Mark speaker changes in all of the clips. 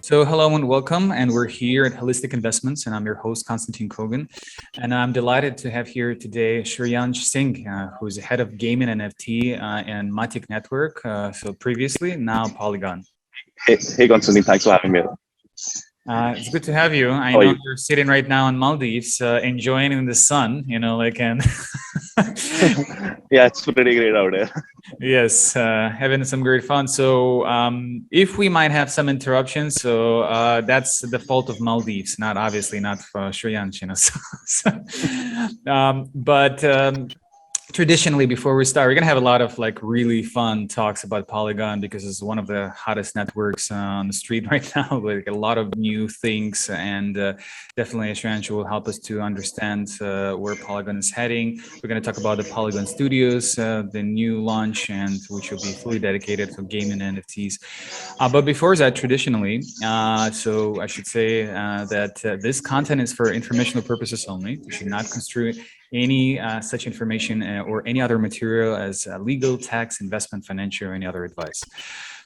Speaker 1: So hello and welcome, and we're here at Holistic Investments, and I'm your host, Constantin Kogan, and I'm delighted to have here today Shreyansh Singh, who's the head of gaming NFT and Matic Network, so previously, now Polygon.
Speaker 2: Hey, Constantine, thanks for having me.
Speaker 1: It's good to have you. I know you're sitting right now in Maldives, enjoying in the sun, and
Speaker 2: yeah, it's pretty great out there.
Speaker 1: Yes, having some great fun. So if we might have some interruptions, so that's the fault of Maldives, not obviously not for Shreyansh, but traditionally, before we start, we're gonna have a lot of really fun talks about Polygon because it's one of the hottest networks on the street right now, with a lot of new things, and definitely Shreyansh will help us to understand where Polygon is heading. We're gonna talk about the Polygon Studios, the new launch, and which will be fully dedicated to gaming and NFTs. But before that, traditionally, so I should say that this content is for informational purposes only. You should not construe any such information or any other material as legal, tax, investment, financial, or any other advice.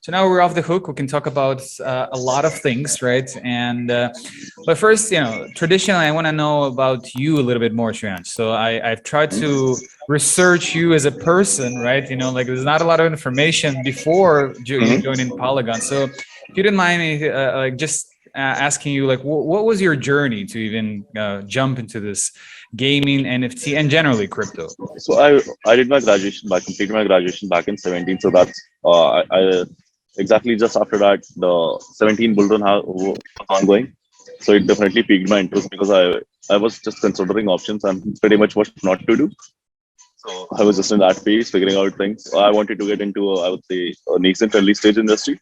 Speaker 1: So now we're off the hook. We can talk about a lot of things, right? And but first, traditionally, I want to know about you a little bit more, Shreyansh. So I've tried to research you as a person, right? There's not a lot of information before you joining Polygon. So if you didn't mind me, just asking you, what was your journey to even jump into this gaming, NFT, and generally crypto?
Speaker 2: So I did my graduation completed my graduation back in 17. So that's I exactly just after that the 17 bull run was ongoing. So it definitely piqued my interest because I was just considering options and pretty much what not to do. So I was just in that phase, figuring out things. I wanted to get into I would say a nascent early stage industry.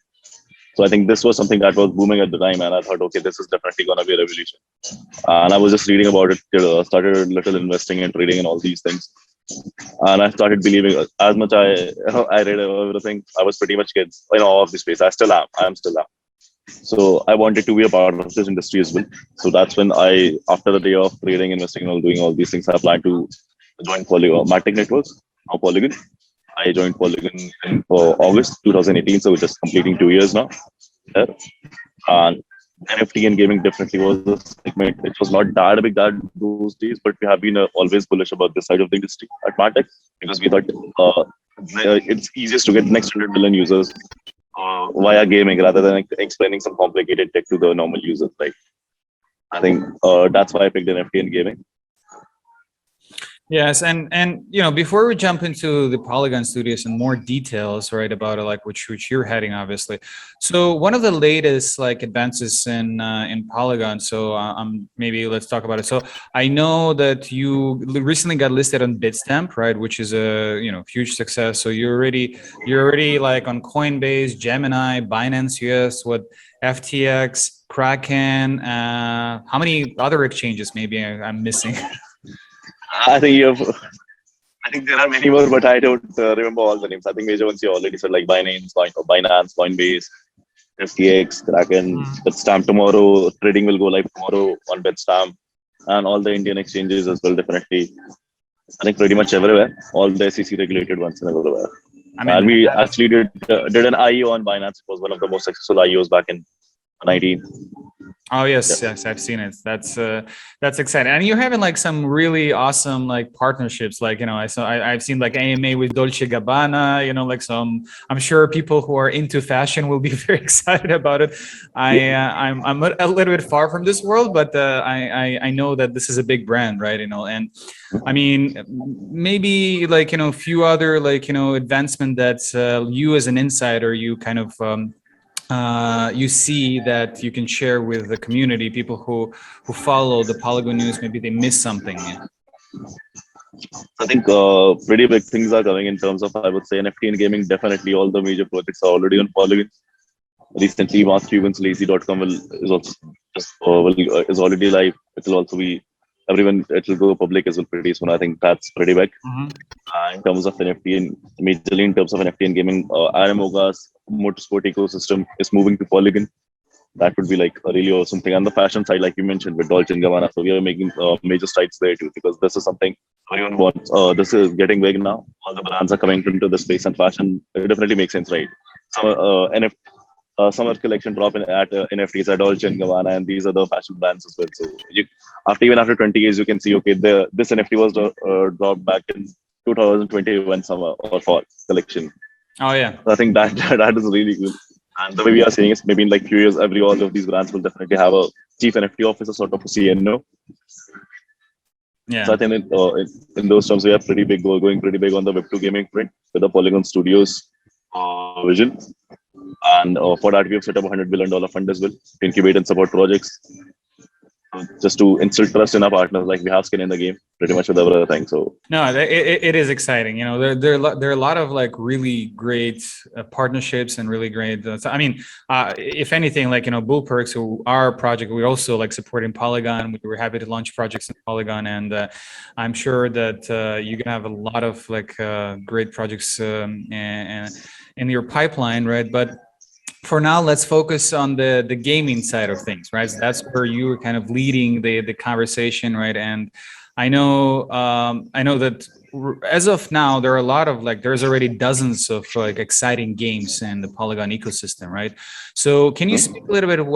Speaker 2: So I think this was something that was booming at the time, and I thought, okay, this is definitely going to be a revolution. And I was just reading about it, started a little investing and trading and all these things. And I started believing as much I read everything. I was pretty much kids in awe of this space. I am still am. So I wanted to be a part of this industry as well. So that's when after the day of trading, investing, and all doing all these things, I planned to join Matic Network, now Polygon. I joined Polygon in August 2018, so just completing 2 years now. And NFT and gaming definitely was a segment. It was not that big that those days, but we have been always bullish about this side of the industry at Matic because we thought it's easiest to get next 100 million users via gaming rather than explaining some complicated tech to the normal users. Right? I think that's why I picked NFT and gaming.
Speaker 1: Yes, and before we jump into the Polygon Studios and more details, right, about it, which you're heading, obviously. So one of the latest advances in Polygon. So maybe let's talk about it. So I know that you recently got listed on Bitstamp, right, which is a huge success. So you're already on Coinbase, Gemini, Binance US, FTX, Kraken. How many other exchanges maybe I'm missing?
Speaker 2: I think there are many more, but I don't remember all the names. I think major ones you already said, like Binance, Coinbase, FTX, Kraken, Bitstamp tomorrow. Trading will go live tomorrow on Bitstamp, and all the Indian exchanges as well. Definitely, I think pretty much everywhere. All the SEC regulated ones and everywhere. And we actually did an IEO on Binance. It was one of the most successful IEOs back in 2019.
Speaker 1: Oh yes, I've seen it. That's exciting, and you're having some really awesome partnerships. I've seen AMA with Dolce Gabbana. Some, I'm sure people who are into fashion will be very excited about it. I'm a little bit far from this world, but I know that this is a big brand, right? And I mean, maybe a few other advancement that you as an insider, you kind of you see that you can share with the community, people who follow the Polygon news. Maybe they miss something.
Speaker 2: I think pretty big things are coming in terms of, I would say, NFT and gaming. Definitely all the major projects are already on Polygon. Recently, Mark Cuban's Lazy.com is already live. It will also be it will go public as well pretty soon. I think that's pretty big. In terms of NFT and majorly in terms of NFT and gaming, Aramoga's motorsport ecosystem is moving to Polygon. That would be a really awesome thing. And the fashion side, like you mentioned, with Dolce & Gabbana, so we are making major strides there too, because this is something everyone wants. This is getting big now. All the brands are coming into the space, and fashion, it definitely makes sense, right? So summer collection drop at NFTs at Dolce and Gabbana and these other fashion brands as well. So even after 20 years, you can see, okay, this NFT was dropped back in 2021 summer or fall collection.
Speaker 1: Oh yeah.
Speaker 2: So I think that that is really good. And the way we are saying is maybe in like few years, all of these brands will definitely have a chief NFT officer, sort of a CNO.
Speaker 1: Yeah.
Speaker 2: So I think in those terms, we are pretty big, going pretty big on the Web2 gaming front with the Polygon Studios vision. And for that, we have set up $100 billion fund as well to incubate and support projects, just to instill trust in our partners. Like we have skin in the game, pretty much with everything. So
Speaker 1: no, it is exciting. You know, there are a lot of like really great partnerships and really great. I mean, if anything, like, you know, Bull Perks, who our project, we're also like supporting Polygon. We were happy to launch projects in Polygon, and I'm sure that you're gonna have a lot of like great projects and in your pipeline, right? But for now, let's focus on the gaming side of things, right? So that's where you were kind of leading the conversation, right? And I know that as of now, there are a lot of like, there's already dozens of like exciting games in the Polygon ecosystem, right? So can you speak a little bit of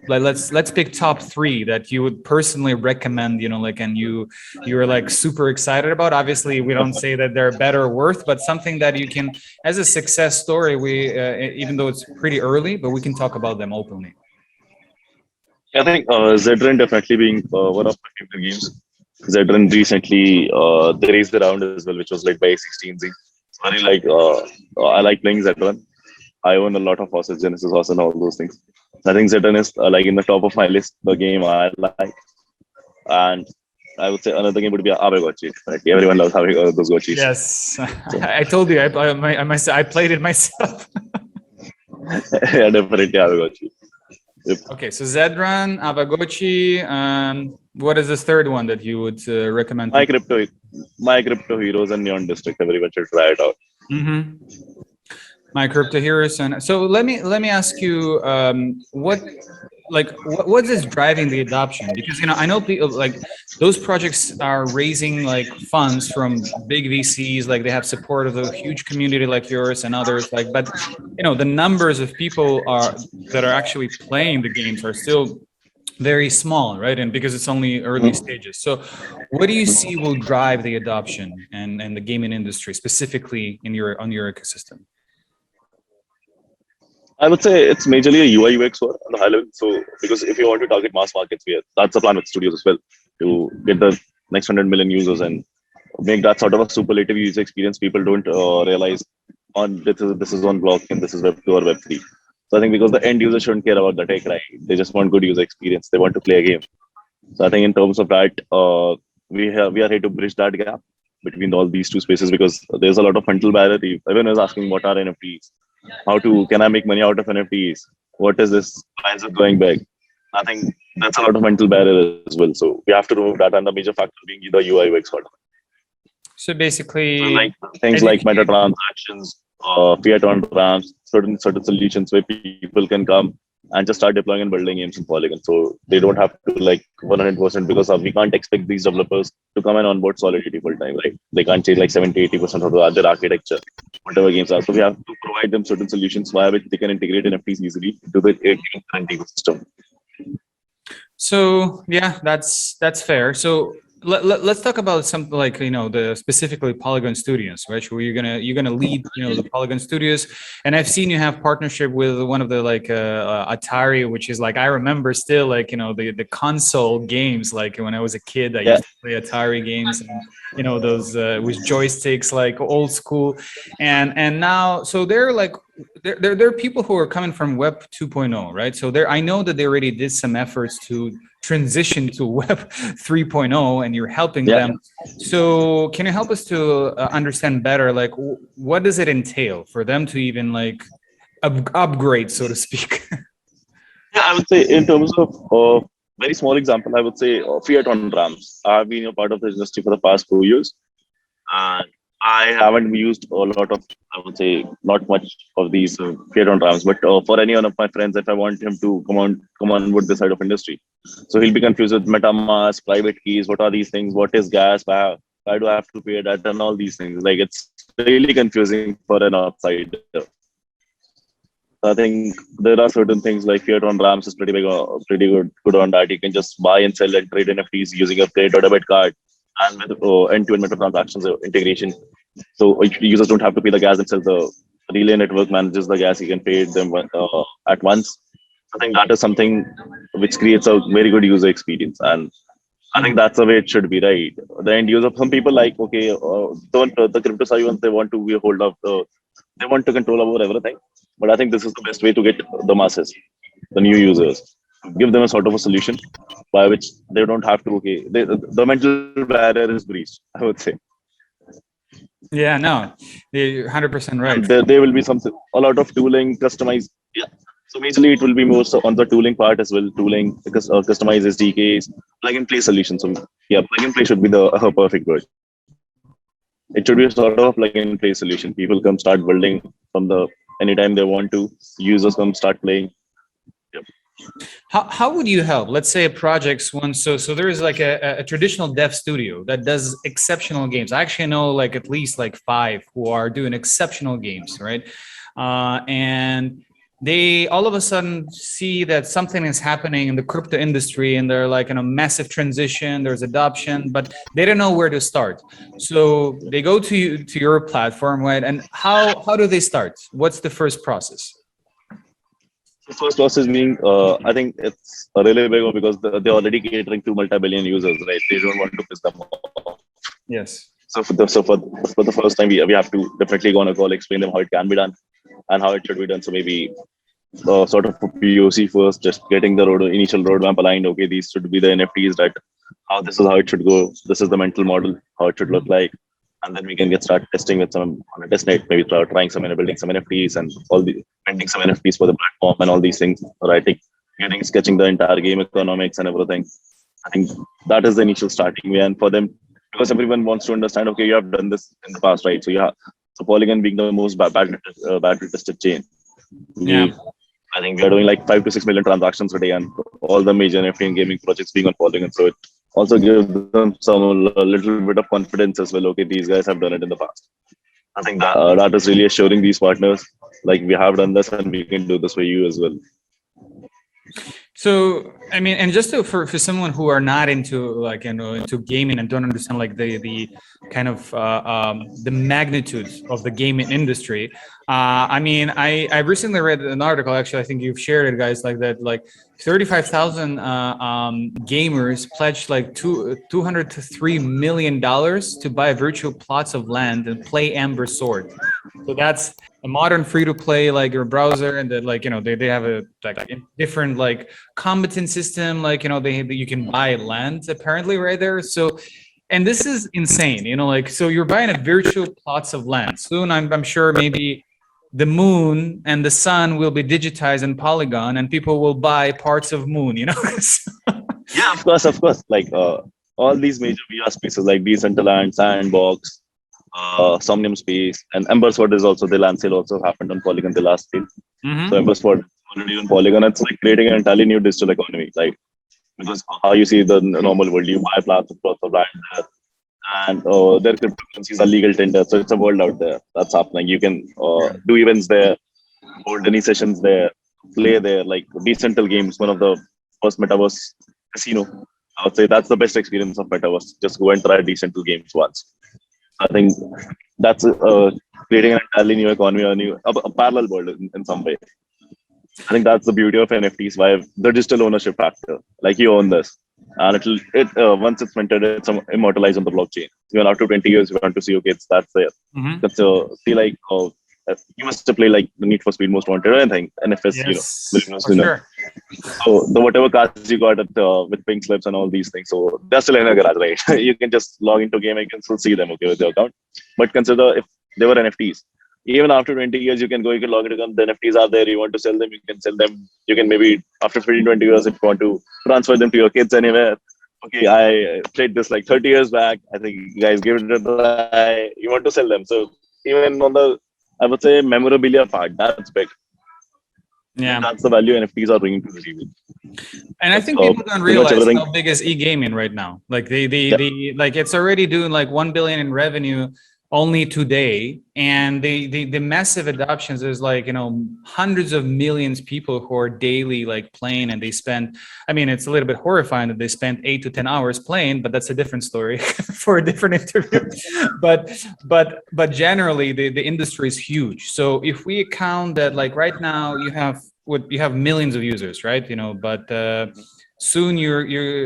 Speaker 1: let's pick top 3 that you would personally recommend, you know, like, and you're like super excited about. Obviously, we don't say that they're better or worth, but something that you can, as a success story, we even though it's pretty early, but we can talk about them openly.
Speaker 2: I think Zedrun definitely being one of my favorite games. Zedrun recently they raised the round as well, which was led by 16Z. Very like I like playing Zedrun. I own a lot of horses, Genesis horse and all those things. I think Zedrun is like in the top of my list, the game I like. And I would say another game would be Abegochi. Right? Everyone loves having those gochis.
Speaker 1: Yes, I told you I played it myself.
Speaker 2: Yeah, definitely Abegochi. Yep.
Speaker 1: Okay, so Zedrun, Abegochi. What is this third one that you would recommend?
Speaker 2: My Crypto Heroes and Neon District. Everyone should try it out.
Speaker 1: Mm-hmm. My Crypto Heroes, and so let me ask you, what is driving the adoption? Because, you know, I know people like those projects are raising like funds from big VCs, like they have support of a huge community like yours and others, like, but you know, the numbers of people that are actually playing the games are still very small, right? And because it's only early stages. So what do you see will drive the adoption and the gaming industry specifically on your ecosystem?
Speaker 2: I would say it's majorly a UI UX work on the high level. So because if you want to target mass markets, that's the plan with studios as well, to get the next 100 million users and make that sort of a superlative user experience. People don't realize on this is on blockchain, this is Web2 or Web3. So I think because the end user shouldn't care about the tech, right? They just want good user experience. They want to play a game. So I think in terms of that, we are here to bridge that gap between all these two spaces, because there's a lot of fundamental barrier. Everyone is asking what are NFTs? Can I make money out of NFTs? What is this? Why is it going big? I think that's a lot of mental barrier as well. So we have to remove that, and the major factor being the UI UX part.
Speaker 1: So basically,
Speaker 2: so like things like meta transactions, fiat on ramps, certain solutions where people can come and just start deploying and building games in Polygon. So they don't have to like 100%, because we can't expect these developers to come and onboard Solidity full time, right? They can't change like 70-80% of the other architecture, whatever games are. So we have to provide them certain solutions via which they can integrate NFTs easily into the current ecosystem.
Speaker 1: So yeah, that's fair. So let's talk about something like, you know, the specifically Polygon Studios, right? Where you're gonna lead, you know, the Polygon Studios, and I've seen you have partnership with one of the like Atari, which is like, I remember still like, you know, the console games, like when I was a kid, I used to play Atari games, and you know, those with joysticks, like old school, and now, so they're like, there are people who are coming from Web 2.0, right? So I know that they already did some efforts to transition to Web 3.0, and you're helping them. So can you help us to understand better, like what does it entail for them to even like upgrade, so to speak?
Speaker 2: Yeah, I would say in terms of very small example, I would say fiat on ramps. I've been a part of the industry for the past 4 years, and I haven't used a lot of, I would say, not much of these fiat on ramps. But for any one of my friends, if I want him to come on with this side of industry, so he'll be confused with MetaMask, private keys. What are these things? What is gas? Why do I have to pay that? And all these things. Like, it's really confusing for an outsider. I think there are certain things like fiat on ramps is pretty good on that. You can just buy and sell and trade NFTs using a credit or debit card and with end-to-end microtransactions integration. So users don't have to pay the gas themselves. The relay network manages the gas. You can pay them at once. I think that is something which creates a very good user experience, and I think that's the way it should be, right? The end user, some people like, okay, the crypto savvy ones, they want to be a hold of they want to control over everything. But I think this is the best way to get the masses, the new users, give them a sort of a solution by which they don't have to, the mental barrier is breached, I would say.
Speaker 1: Yeah, no, you're 100% right.
Speaker 2: And there will be a lot of tooling, customized. Yeah. So majorly it will be more so on the tooling part as well, tooling, because customize SDKs, plug and play solutions. So yeah, plug and play should be the perfect word. It should be a sort of plug and play solution. People come start building from the anytime they want to. Users come start playing. Yep.
Speaker 1: How would you help? Let's say a project's one. So there is like a traditional dev studio that does exceptional games. I actually know like at least like 5 who are doing exceptional games, right? And they all of a sudden see that something is happening in the crypto industry and they're like in a massive transition, there's adoption, but they don't know where to start. So they go to your platform, right? And how do they start? What's the first process?
Speaker 2: The first process being, I think it's a really big one because they're already catering to multi-billion users, right? They don't want to piss them off.
Speaker 1: Yes.
Speaker 2: So for the first time, we have to definitely go on a call, explain them how it can be done and how it should be done. So maybe sort of a POC first, just getting the initial roadmap aligned. Okay, these should be the NFTs. This is how it should go. This is the mental model, how it should look like, and then we can start testing with some on a test net. Maybe trying building some NFTs and minting some NFTs for the platform and all these things. Writing, sketching the entire game economics and everything. I think that is the initial starting way, and for them, because everyone wants to understand. Okay, you have done this in the past, right? So Polygon being the most battery tested chain. I think we are doing like 5 to 6 million transactions a day, and all the major NFT and gaming projects being on Polygon. So it also gives them a little bit of confidence as well. Okay, these guys have done it in the past. I think that is really assuring these partners, like we have done this and we can do this for you as well.
Speaker 1: So, I mean, and just for someone who are not into into gaming and don't understand like the kind of the magnitude of the gaming industry. I mean, I recently read an article, actually, I think you've shared it, guys, like that, like 35,000 gamers pledged like $200 to $3 million to buy virtual plots of land and play Amber Sword. So that's a modern free-to-play like your browser, and that they have a different like combatant system, like you can buy land apparently right there. So, and this is insane, so you're buying a virtual plots of land. Soon I'm sure maybe the moon and the sun will be digitized in Polygon and people will buy parts of moon,
Speaker 2: Yeah, of course. Like all these major VR spaces like Decentraland, Sandbox, Somnium Space, and Ember Sword is also, the land sale also happened on Polygon the last day. So Ember Sword already on Polygon. It's like creating an entirely new digital economy, like because how you see the normal world, you buy plots of land there, and their cryptocurrencies are legal tender. So it's a world out there that's happening. You can do events there, hold any sessions there, play there, like decentral games. One of the first metaverse casino. I would say that's the best experience of metaverse. Just go and try decentral games once. I think that's creating an entirely new economy, a parallel world in some way. I think that's the beauty of NFTs. Why the digital ownership factor, like you own this, and once it's minted, it's immortalized on the blockchain. Even after 20 years, you want to see, okay, that's there. That's see like you must play like the Need for Speed Most Wanted or anything. NFS,
Speaker 1: yes, sure.
Speaker 2: So whatever cards you got with pink slips and all these things, so they're still in a garage, right? You can just log into game and you can still see them, okay, with your account. But consider if they were NFTs. Even after 20 years, you can log into them. The NFTs are there. You want to sell them, you can sell them. You can maybe after 15, 20 years, if you want to transfer them to your kids anywhere. Okay, I played this like 30 years back. I think you guys give it a try. You want to sell them. So even on the, I would say, memorabilia part, that's big.
Speaker 1: Yeah,
Speaker 2: that's the value NFTs are bringing to the table.
Speaker 1: And I think people don't realize how big is e-gaming right now. Like they like it's already doing like 1 billion in revenue only today, and the massive adoptions is like, you know, hundreds of millions of people who are daily like playing, and they spend, I mean, it's a little bit horrifying that they spend 8 to 10 hours playing, but that's a different story for a different interview. but generally the industry is huge. So if we account that, like right now you have millions of users, right? You know, but soon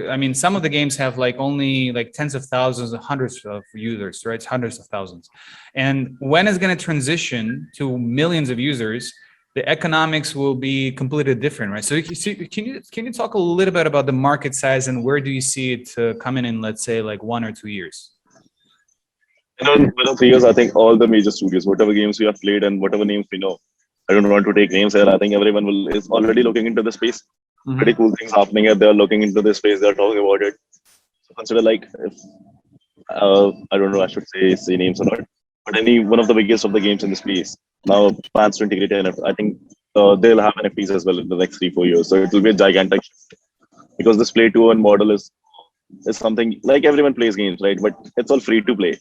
Speaker 1: I mean, some of the games have like only like tens of thousands, hundreds of users, right? Hundreds of thousands. And when it's going to transition to millions of users, the economics will be completely different, right? So can you talk a little bit about the market size, and where do you see it coming in, let's say like 1 or 2 years?
Speaker 2: Within 3 years, I think all the major studios, whatever games we have played and whatever names we know, I don't want to take names here. I think everyone is already looking into the space. Pretty cool things happening here. They're looking into this space. They're talking about it. So consider like, if, I don't know, I should say names or not, but any one of the biggest of the games in the space now plans to integrate NFT. I think they'll have NFTs as well in the next 3-4 years. So it will be a gigantic shift, because this play to earn model is something like everyone plays games, right? But it's all free to play.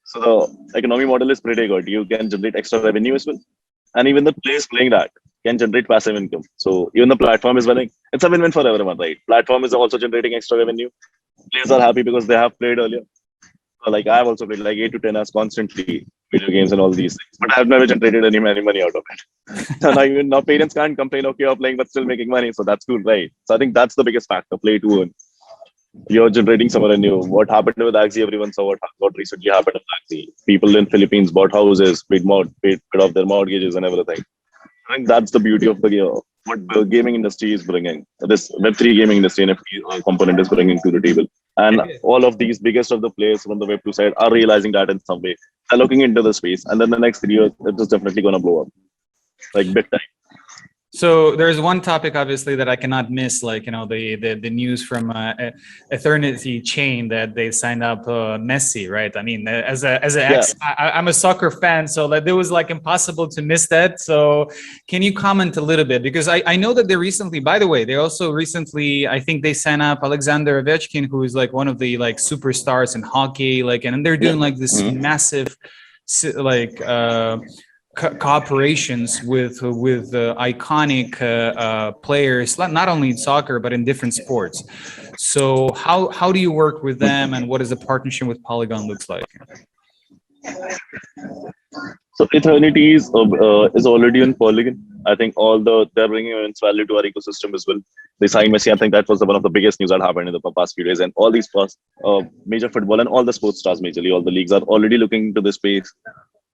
Speaker 2: So the economy model is pretty good. You can generate extra revenue as well, and even the players playing that can generate passive income. So even the platform is winning. It's a win-win for everyone, right? Platform is also generating extra revenue. Players are happy because they have played earlier. So like I've also played like 8 to 10 hours constantly, video games and all these things, but I've never generated any money out of it. So now parents can't complain, okay, you're playing but still making money, so that's cool, right? So I think that's the biggest factor, play to earn. You're generating some revenue. What happened with Axie? Everyone saw what recently happened with Axie. People in Philippines bought houses, paid off their mortgages and everything. I think that's the beauty of what the gaming industry is bringing. This Web3 gaming industry NFT component is bringing to the table. And all of these biggest of the players from the Web2 side are realizing that in some way. They're looking into the space. And then the next 3 years, it's definitely going to blow up. Like big time.
Speaker 1: So there's one topic, obviously, that I cannot miss, like, you know, the news from Eternity Chain that they signed up Messi, right? I mean, I'm a soccer fan, so that it was like impossible to miss that. So can you comment a little bit? Because I know that they recently, by the way, they also recently, I think they signed up Alexander Ovechkin, who is like one of the like superstars in hockey, like, and they're doing like this massive, like, cooperations with iconic players, not only in soccer but in different sports. So how do you work with them, and what is the partnership with Polygon looks like?
Speaker 2: So Eternity is already in Polygon. I think they're bringing immense value to our ecosystem as well. They signed Messi. I think that was one of the biggest news that happened in the past few days. And all these major football and all the sports stars, majorly all the leagues, are already looking into this space.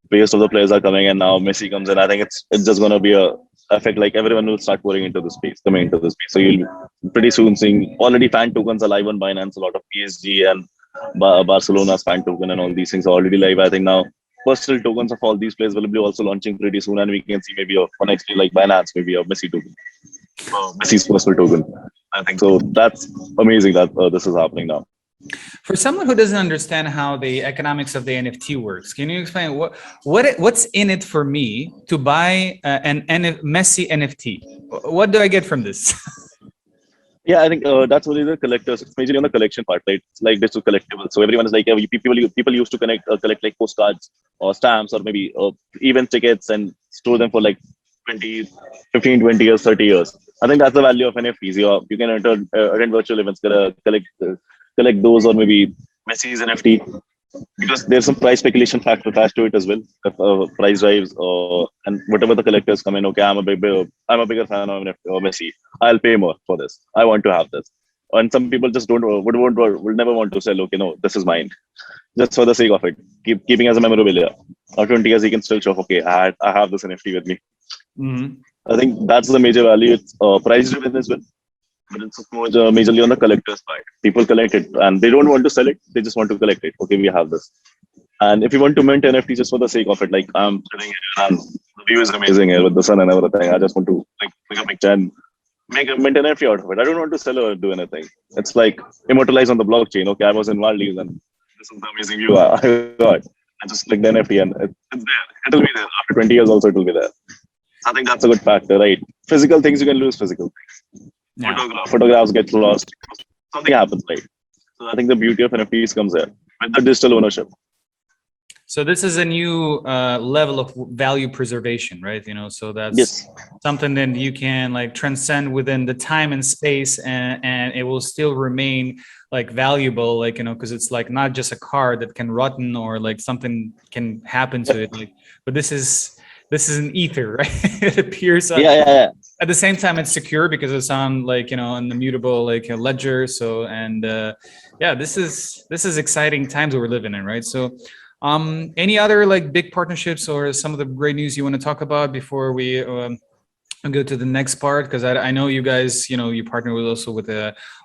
Speaker 2: Biggest of the players are coming, and now Messi comes in. I think it's just going to be a effect, like everyone will start pouring into the space, coming into the space. So you'll pretty soon seeing already fan tokens are live on Binance. A lot of PSG and Barcelona's fan token and all these things are already live. I think now personal tokens of all these players will be also launching pretty soon, and we can see maybe for next year like Binance, maybe a Messi token, Messi's personal token. I think so. That's amazing that this is happening now.
Speaker 1: For someone who doesn't understand how the economics of the NFT works, can you explain what's in it for me to buy an Messi NFT? What do I get from this?
Speaker 2: Yeah, I think that's only the collectors. It's majorly on the collection part, right? It's like digital collectibles. So everyone is like, people used to collect like postcards or stamps or maybe event tickets and store them for like 15, 20 years, 30 years. I think that's the value of NFTs. You can attend virtual events, collect those, or maybe Messi's NFT, because there's some price speculation factor attached to it as well. Price drives, and whatever the collectors come in, okay, I'm a bigger fan of Messi. I'll pay more for this. I want to have this. And some people just would never want to sell. Okay, no, this is mine, just for the sake of it, keeping as a memorabilia. Or 20 years, he can still show, okay, I have this NFT with me. I think that's the major value. It's price driven as well. But it's more majorly on the collector's part. People collect it and they don't want to sell it. They just want to collect it. Okay, we have this. And if you want to mint NFT just for the sake of it, like I'm sitting here and the view is amazing here with the sun and everything. I just want to like take a picture and make a mint NFT out of it. I don't want to sell or do anything. It's like immortalized on the blockchain. Okay, I was in Maldives and this is the amazing view I got. I just click the NFT and it's there. It'll be there. After 20 years also it'll be there. I think that's a good factor, right? Physical things, you can lose physical things. Yeah. Photographs get lost. Something happens, right? So I think the beauty of NFTs comes there with the digital ownership.
Speaker 1: So this is a new level of value preservation, right? You know, so that's
Speaker 2: Yes.
Speaker 1: something that you can like transcend within the time and space, and it will still remain like valuable, like, you know, because it's like not just a car that can rotten or like something can happen to it, like, but this is an ether, right? It appears
Speaker 2: Yeah, yeah, yeah.
Speaker 1: at the same time it's secure because it's on like, you know, an immutable like a ledger. So and yeah, this is exciting times that we're living in, right? So any other like big partnerships or some of the great news you want to talk about before we go to the next part? Because I know you guys, you know, you partner with also with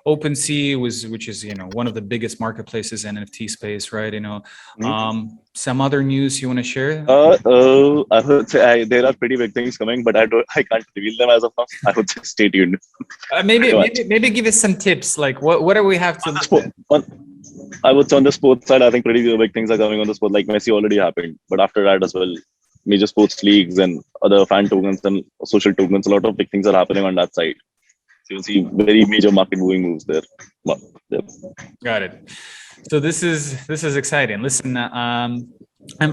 Speaker 1: OpenSea, which is, you know, one of the biggest marketplaces in NFT space, right? You know, some other news you want to share?
Speaker 2: I would say there are pretty big things coming, but I can't reveal them as of now. I would say stay tuned.
Speaker 1: Maybe give us some tips. Like what do we have to look at?
Speaker 2: I would say on the sports side, I think pretty big things are coming on the sport. Like Messi already happened, but after that as well, major sports leagues and other fan tokens and social tokens, a lot of big things are happening on that side. So you'll see very major market moving moves there. Yeah.
Speaker 1: Got it. So this is exciting. Listen,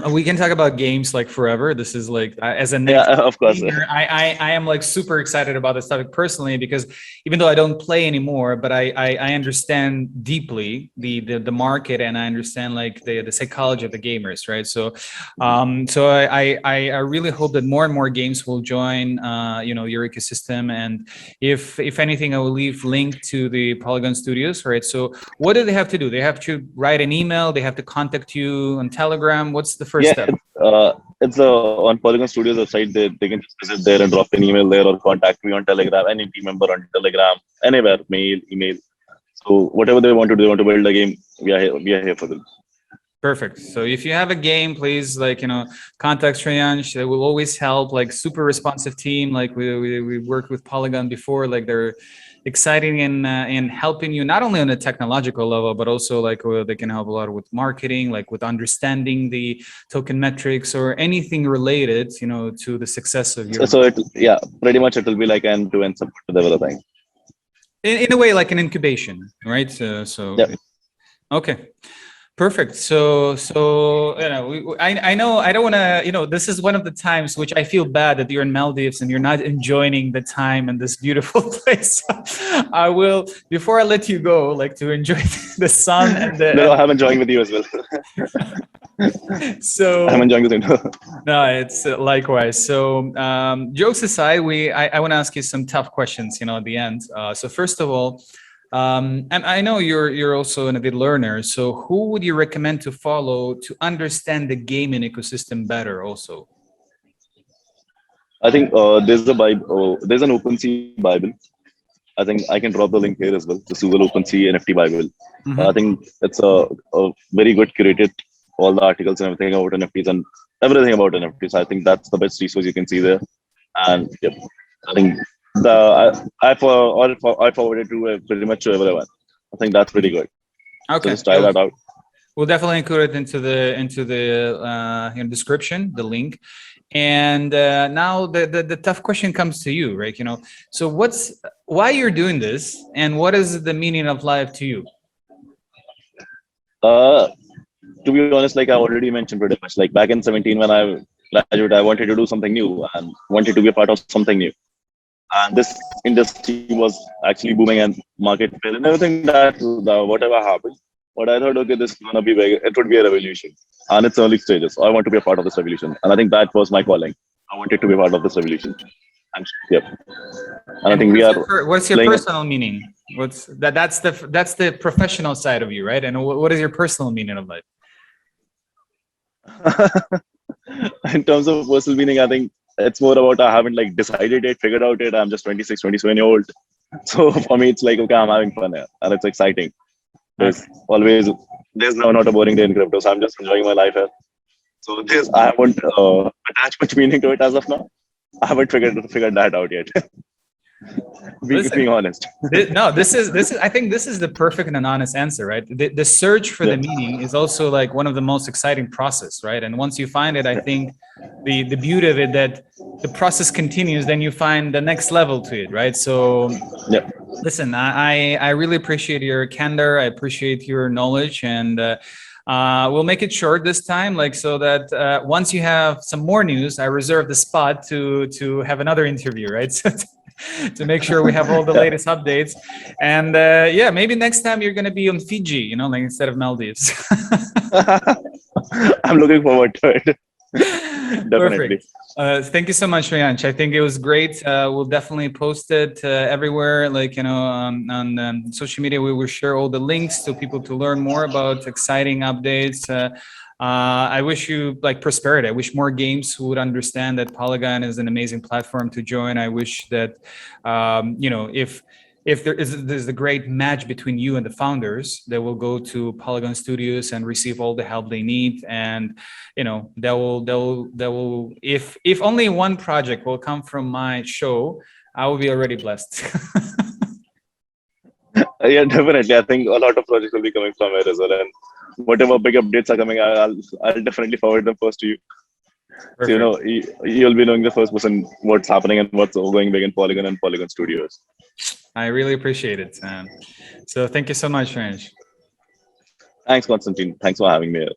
Speaker 1: we can talk about games like forever. This is like as a next
Speaker 2: of course.
Speaker 1: I am like super excited about this topic personally, because even though I don't play anymore, but I understand deeply the market, and I understand like the psychology of the gamers, right? So so I really hope that more and more games will join you know, your ecosystem, and if anything, I will leave link to the Polygon Studios, right? So what do they have to do? They have to write an email, they have to contact you on Telegram. What's the first step?
Speaker 2: It's on Polygon Studios website. They can just visit there and drop an email there, or contact me on Telegram, any team member on Telegram, anywhere, mail, email. So whatever they want to do, they want to build a game, we are here for them.
Speaker 1: Perfect. So if you have a game, please, like, you know, contact Shreyansh. They will always help. Like, super responsive team. Like we worked with Polygon before. Like, they're exciting in helping you not only on a technological level, but also like they can help a lot with marketing, like with understanding the token metrics or anything related, you know, to the success of your.
Speaker 2: So pretty much it will be like end-to-end support with everything.
Speaker 1: In a way, like an incubation, right? So
Speaker 2: yeah.
Speaker 1: Okay. Perfect. So you know, I know I don't want to, you know, this is one of the times which I feel bad that you're in Maldives and you're not enjoying the time in this beautiful place. I will, before I let you go, like to enjoy the sun and the.
Speaker 2: No, I'm enjoying with you as well.
Speaker 1: So
Speaker 2: I'm enjoying the same.
Speaker 1: No, it's likewise. So jokes aside, I want to ask you some tough questions, you know, at the end. So first of all. And I know you're also an avid learner. So who would you recommend to follow to understand the gaming ecosystem better? Also,
Speaker 2: I think there's a Bible. There's an OpenSea Bible. I think I can drop the link here as well. This Google OpenSea NFT Bible. I think it's a very good curated, all the articles and everything about NFTs and everything about NFTs. I think that's the best resource you can see there. And yep, I think I forwarded to pretty much to everyone. I think that's pretty good.
Speaker 1: Okay,
Speaker 2: so just try that out.
Speaker 1: We'll definitely include it into the you know, description, the link. And now the tough question comes to you, right? You know, so why you're doing this, and what is the meaning of life to you?
Speaker 2: To be honest, like I already mentioned pretty much, like back in 17 when I graduated, I wanted to do something new and wanted to be a part of something new. And this industry was actually booming and market failed and everything that whatever happened. But I thought, okay, this is gonna be big. It would be a revolution, and it's early stages. So I want to be a part of this revolution, and I think that was my calling. I wanted to be a part of this revolution. And yep. And I think we are.
Speaker 1: What's your personal meaning? What's that? That's the professional side of you, right? And what is your personal meaning of life?
Speaker 2: In terms of personal meaning, I think it's more about I haven't like decided it, figured out it. I'm just 26, 27 years old. So for me, it's like, okay, I'm having fun here, and it's exciting. There's not a boring day in crypto, so I'm just enjoying my life here. So I haven't attached much meaning to it as of now. I haven't figured that out yet. being honest.
Speaker 1: This is I think this is the perfect and honest answer, right? The search for the meaning is also like one of the most exciting process, right? And once you find it, I think the beauty of it that the process continues, then you find the next level to it, right? So listen, I really appreciate your candor. I appreciate your knowledge, and We'll make it short this time, like so that once you have some more news, I reserve the spot to have another interview, right? So to make sure we have all the latest updates. And yeah, maybe next time you're going to be on Fiji, you know, like instead of Maldives.
Speaker 2: I'm looking forward to it. Definitely.
Speaker 1: Perfect. Thank you so much, Shreyansh. I think it was great. We'll definitely post it everywhere, like, you know, on social media. We will share all the links to people to learn more about exciting updates. I wish you like prosperity. I wish more games would understand that Polygon is an amazing platform to join. I wish that, you know, if there's a great match between you and the founders, they will go to Polygon Studios and receive all the help they need. And, you know, that will, if only one project will come from my show, I will be already blessed.
Speaker 2: Yeah, definitely. I think a lot of projects will be coming from it as well. And whatever big updates are coming, I'll definitely forward them first to you. So, you know, you'll be knowing the first person what's happening and what's going big in Polygon and Polygon Studios.
Speaker 1: I really appreciate it. So thank you so much, Shreyansh.
Speaker 2: Thanks, Constantine. Thanks for having me here.